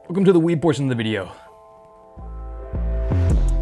Welcome to the weed portion of the video.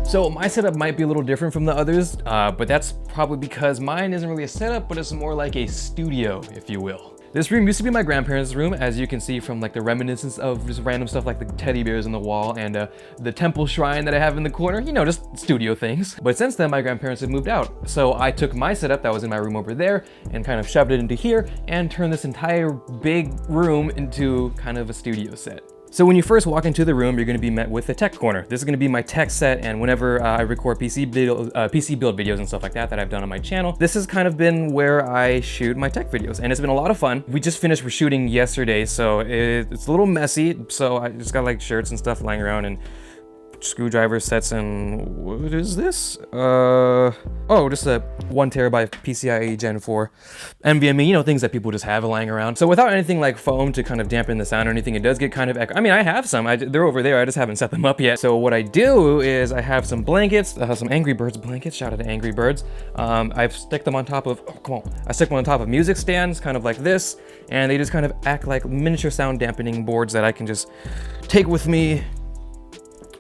So my setup might be a little different from the others, but that's probably because mine isn't really a setup, but it's more like a studio, if you will. This room used to be my grandparents' room, as you can see from like the reminiscence of just random stuff like the teddy bears on the wall and the temple shrine that I have in the corner, you know, just studio things. But since then, my grandparents have moved out. So I took my setup that was in my room over there and kind of shoved it into here and turned this entire big room into kind of a studio set. So when you first walk into the room, you're gonna be met with the tech corner. This is gonna be my tech set, and whenever I record PC build videos and stuff like that I've done on my channel, this has kind of been where I shoot my tech videos, and it's been a lot of fun. We just finished shooting yesterday, so it's a little messy, so I just got like shirts and stuff lying around and screwdriver sets and what is this? Oh, just a 1 terabyte PCIe Gen 4 NVMe, you know, things that people just have lying around. So without anything like foam to kind of dampen the sound or anything, it does get kind of echo. I mean, I have some, they're over there, I just haven't set them up yet. So what I do is I have some blankets, some Angry Birds blankets, shout out to Angry Birds. I stick them on top of, I stick them on top of music stands, kind of like this, and they just kind of act like miniature sound dampening boards that I can just take with me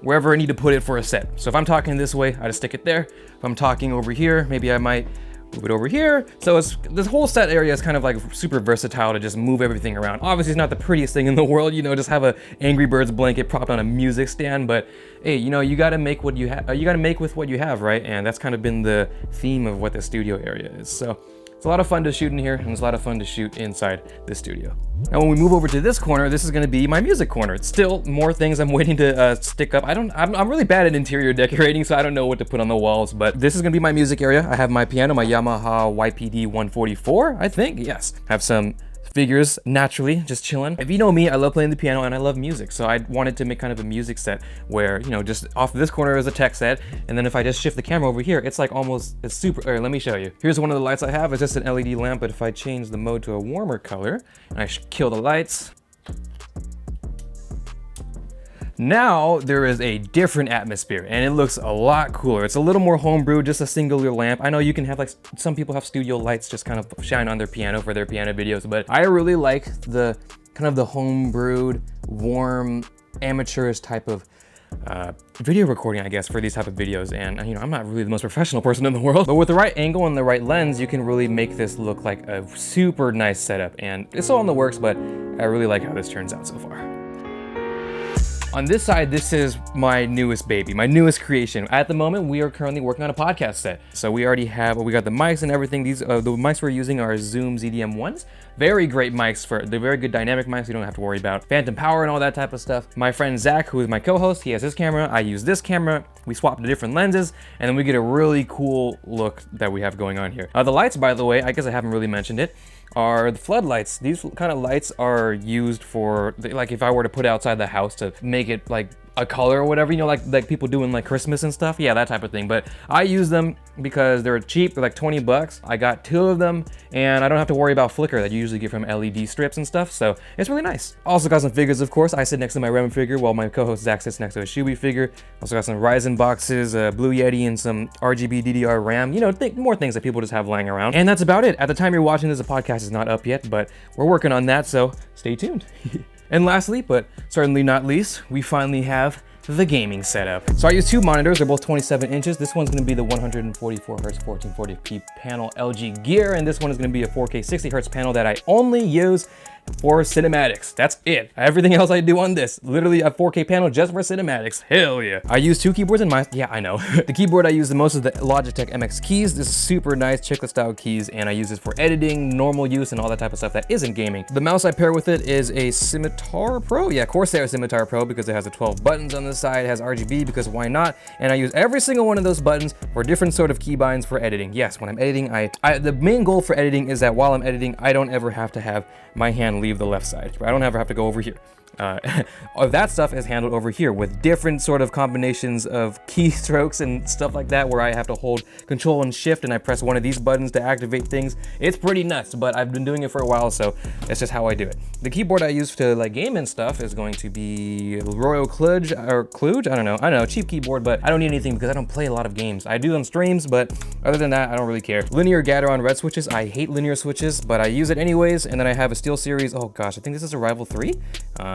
wherever I need to put it for a set. So if I'm talking this way, I just stick it there. If I'm talking over here, maybe I might move it over here. So this whole set area is kind of like super versatile to just move everything around. Obviously it's not the prettiest thing in the world, you know, just have a Angry Birds blanket propped on a music stand, but hey, you know, you gotta make what you have, you gotta make with what you have, right? And that's kind of been the theme of what the studio area is. So it's a lot of fun to shoot in here, and it's a lot of fun to shoot inside the studio. Now when we move over to this corner, this is gonna be my music corner. It's still more things I'm waiting to stick up. I'm really bad at interior decorating, so I don't know what to put on the walls, but this is gonna be my music area. I have my piano, my Yamaha YPD 144, I think, yes. I have some figures naturally just chilling. If you know me, I love playing the piano and I love music, so I wanted to make kind of a music set where, you know, just off this corner is a tech set, and then if I just shift the camera over here, it's like almost, it's super, let me show you. Here's one of the lights I have. It's just an LED lamp, but if I change the mode to a warmer color and I kill the lights, now there is a different atmosphere and it looks a lot cooler. It's a little more homebrew, just a singular lamp. I know you can have like, some people have studio lights just kind of shine on their piano for their piano videos, but I really like the kind of the homebrewed, warm, amateurish type of video recording, I guess, for these type of videos. And you know, I'm not really the most professional person in the world, but with the right angle and the right lens, you can really make this look like a super nice setup. And it's all in the works, but I really like how this turns out so far. On this side, this is my newest baby, my newest creation. At the moment, we are currently working on a podcast set. So we already have, we got the mics and everything. These, the mics we're using are Zoom ZDM1s. Very great mics they're very good dynamic mics. You don't have to worry about phantom power and all that type of stuff. My friend Zach, who is my co-host, he has his camera. I use this camera. We swap the different lenses, and then we get a really cool look that we have going on here. The lights, by the way, I guess I haven't really mentioned it, are the floodlights. These kind of lights are used for, like if I were to put it outside the house to make it like a color or whatever, you know, like people do in like Christmas and stuff. Yeah, that type of thing. But I use them because they're cheap. They're like 20 bucks. I got 2 of them and I don't have to worry about flicker that you usually get from LED strips and stuff. So it's really nice. Also got some figures, of course. I sit next to my Rem figure while my co-host Zach sits next to a Shubi figure. Also got some Ryzen boxes, Blue Yeti, and some RGB DDR RAM. You know, more things that people just have lying around. And that's about it. At the time you're watching this, the podcast is not up yet, but we're working on that, so stay tuned. And lastly, but certainly not least, we finally have the gaming setup. So I use 2 monitors, they're both 27 inches. This one's gonna be the 144 Hz 1440p panel LG Gear, and this one is gonna be a 4K 60 Hz panel that I only use for cinematics. That's it. Everything else I do on this, literally a 4K panel just for cinematics. Hell yeah. I use 2 keyboards in my, yeah, I know. The keyboard I use the most is the Logitech MX keys. This is super nice chiclet style keys, and I use this for editing, normal use, and all that type of stuff that isn't gaming. The mouse I pair with it is a Scimitar Pro. Yeah, Corsair Scimitar Pro, because it has the 12 buttons on the side. It has RGB because why not? And I use every single one of those buttons for different sort of keybinds for editing. Yes, when I'm editing, the main goal for editing is that while I'm editing, I don't ever have to have my hand leave the left side. I don't ever have to go over here. That stuff is handled over here with different sort of combinations of keystrokes and stuff like that, where I have to hold Control and Shift and I press one of these buttons to activate things. It's pretty nuts, but I've been doing it for a while, so that's just how I do it. The keyboard I use to like game and stuff is going to be Royal Kluge, or Kluge, I don't know, cheap keyboard, but I don't need anything because I don't play a lot of games. I do on streams, but other than that, I don't really care. Linear Gateron red switches. I hate linear switches, but I use it anyways, and then I have a SteelSeries accessories. Oh gosh, I think this is a Rival 3.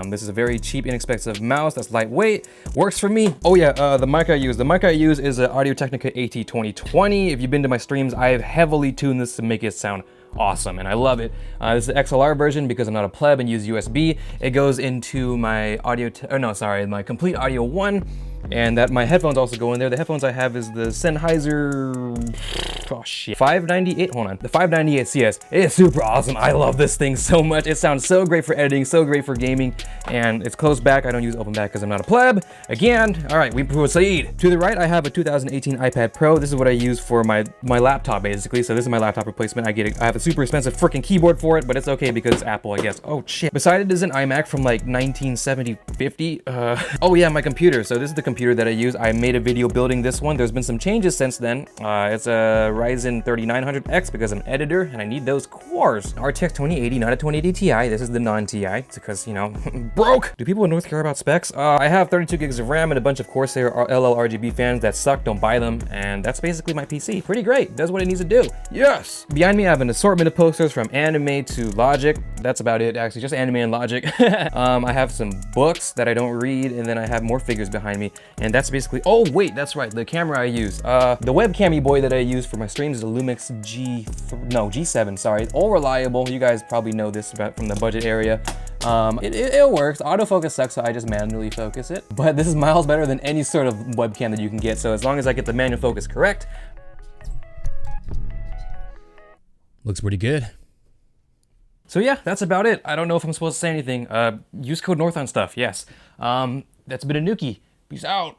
This is a very cheap, inexpensive mouse that's lightweight. Works for me. Oh yeah, the mic I use. The mic I use is an Audio-Technica AT2020. If you've been to my streams, I have heavily tuned this to make it sound awesome, and I love it. This is the XLR version because I'm not a pleb and use USB. It goes into my my Complete Audio 1, and that my headphones also go in there. The headphones I have is the Sennheiser, oh shit, 598, hold on, the 598 CS. It is super awesome. I love this thing so much. It sounds so great for editing, so great for gaming, and it's closed back. I don't use open back because I'm not a pleb. Again, all right, we proceed. To the right, I have a 2018 iPad Pro. This is what I use for my laptop, basically. So this is my laptop replacement. I have a super expensive freaking keyboard for it, but it's okay because it's Apple, I guess. Oh shit. Beside it is an iMac from like 1970, 50. Oh yeah, my computer. So this is the computer that I use. I made a video building this one. There's been some changes since then. It's a Ryzen 3900X because I'm an editor and I need those cores. RTX 2080, not a 2080 Ti. This is the non-Ti. It's because, you know, broke. Do people in North care about specs? I have 32 gigs of RAM and a bunch of Corsair LLRGB fans that suck. Don't buy them. And that's basically my PC. Pretty great. Does what it needs to do. Yes. Behind me, I have an assortment of posters from anime to Logic. That's about it, actually. Just anime and Logic. I have some books that I don't read, and then I have more figures behind me. And that's basically, oh wait, that's right, the camera I use. The webcammy boy that I use for my streams is a Lumix G7, sorry. All reliable. You guys probably know this from the budget area. It works. Autofocus sucks, so I just manually focus it. But this is miles better than any sort of webcam that you can get. So as long as I get the manual focus correct. Looks pretty good. So yeah, that's about it. I don't know if I'm supposed to say anything. Use code NORTH on stuff, yes. That's been Anuki. Peace out.